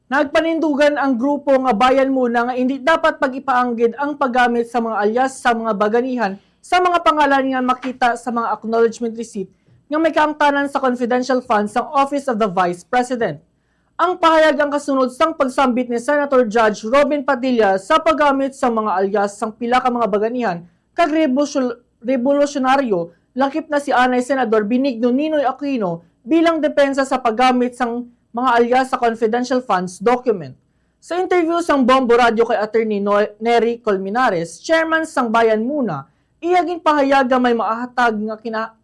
Nagpanindugan ang grupo nga Bayan Muna nga hindi dapat pag-ipaanggid ang paggamit sa mga alias sa mga baganihan sa mga pangalan nga makita sa mga acknowledgement receipt nga may kaangtanan sa confidential funds ng Office of the Vice President. Ang pahayag ang kasunod sang pagsambit ni Senator Judge Robin Padilla sa paggamit sa mga alias sang pila ka mga baganihan kag revolusyonaryo lakip na si Anay Senador Benigno Ninoy Aquino bilang depensa sa paggamit sang mga alias sa confidential funds document. Sa interview sang Bombo Radio kay Attorney Nery Colmenares, chairman sang Bayan Muna, iyaging pahayag nga may maahatag nga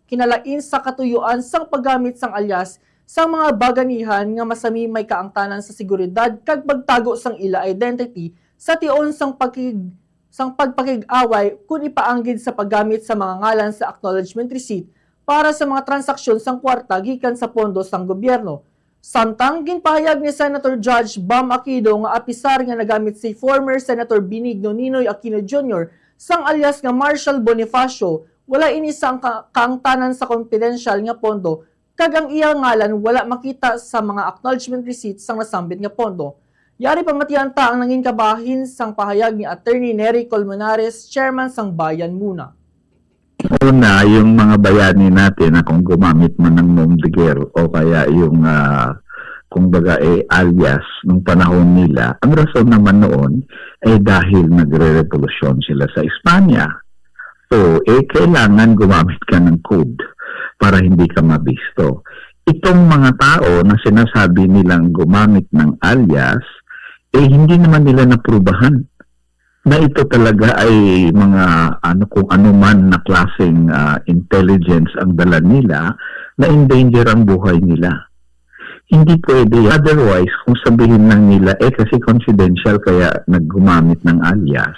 kinalain sa katuyuan sang paggamit sang alias sang mga baganihan nga masami may kaangtanan sa seguridad kag pagtago sang ila identity sa tion sang pagpakig-away kung ipaanggid sa paggamit sa mga ngalan sa acknowledgement receipt para sa mga transaksyon sang kwarta gikan sa pondo sang gobyerno. Samtang ginpahayag ni Senator Judge Bam Aquino nga apisar nga nagamit si former Senator Benigno Ninoy Aquino Jr. sang alias nga Marshall Bonifacio, wala ini sang kaangtanan sa confidential nga pondo kag ang iyang ngalan wala makita sa mga acknowledgement receipts sang nasambit nga pondo. Yari pamatian ta ang nangin kabahin sang pahayag ni Attorney Nery Colmenares, chairman sang Bayan Muna. Una, yung mga bayani natin na kung gumamit man ng nom de guerre o kaya yung kumbaga alias nung panahon nila, ang rason naman noon ay dahil nagre-revolusyon sila sa Espanya. So, kailangan gumamit ka ng code para hindi ka mabisto. Itong mga tao na sinasabi nilang gumamit ng alias, hindi naman nila naprubahan na ito talaga ay mga kung ano man na klaseng intelligence ang dala nila na endanger ang buhay nila. Hindi pwede. Otherwise, kung sabihin lang nila, kasi confidential kaya naggumamit ng alias,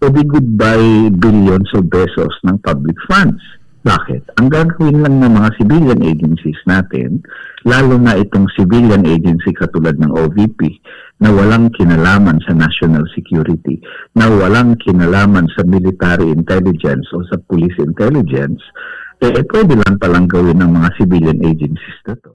o di goodbye billions of pesos ng public funds. Bakit? Ang gagawin lang ng mga civilian agencies natin, lalo na itong civilian agency katulad ng OVP, na walang kinalaman sa national security, na walang kinalaman sa military intelligence o sa police intelligence, pwede lang palang gawin ng mga civilian agencies na to.